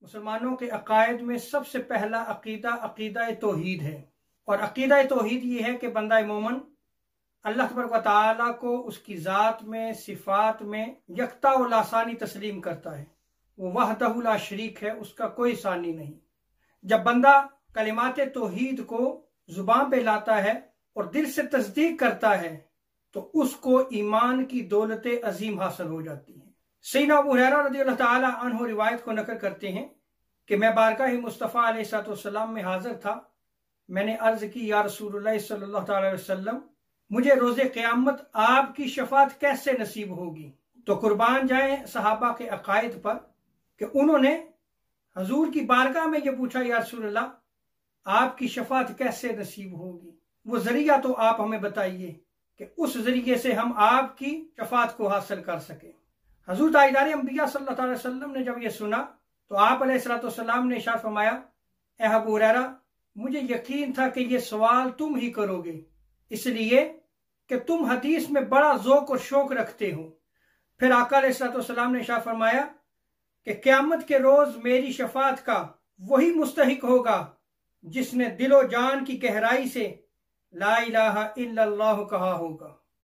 मुसलमानों के अकायद में सबसे पहला अकीदा अकीदा तौहीद है। और अकीदा तौहीद ये है कि बंदा मोमन अल्लाह तबारक व तआला को उसकी ज़ात में, सिफ़ात में यकता व लासानी तस्लीम करता है। वो वहदहु ला शरीक है, उसका कोई सानी नहीं। जब बंदा कलिमात तौहीद को जुबान पे लाता है और दिल से तस्दीक करता है तो उसको ईमान की दौलत अजीम हासिल हो जाती है। सैयदना अबू हुरैरा रज़ियल्लाहु तआला अन्हु रिवायत को नकल करते हैं कि मैं बारगाह मुस्तफ़ा अलैहिस्सलाम में हाजिर था। मैंने अर्ज की, या रसूलुल्लाह सल्लल्लाहु अलैहि वसल्लम, मुझे रोज़े क़यामत आपकी शफात कैसे नसीब होगी? तो कुर्बान जाए सहाबा के अकायद पर कि उन्होंने हजूर की बारगाह में ये पूछा, या रसूलल्लाह आपकी शफात कैसे नसीब होगी? वो जरिया तो आप हमें बताइए कि उस जरिए से हम आपकी शफात को हासिल कर सके। हजूर ताजदार अंबिया सल्लल्लाहु अलैहि वसल्लम ने जब ये सुना तो आप अलैहिस्सलाम ने इरशाद फरमाया, ए अबू हुरैरा, मुझे यकीन था कि ये सवाल तुम ही करोगे, इसलिए कि तुम हदीस में बड़ा ज़ौक़ और शौक़ रखते हो। फिर आका अलैहिस्सलाम ने इरशाद फरमाया कि क़यामत के रोज़ मेरी शफात का वही मुस्तहिक होगा जिसने दिलो जान की गहराई से ला इलाहा इल्लल्लाह कहा होगा।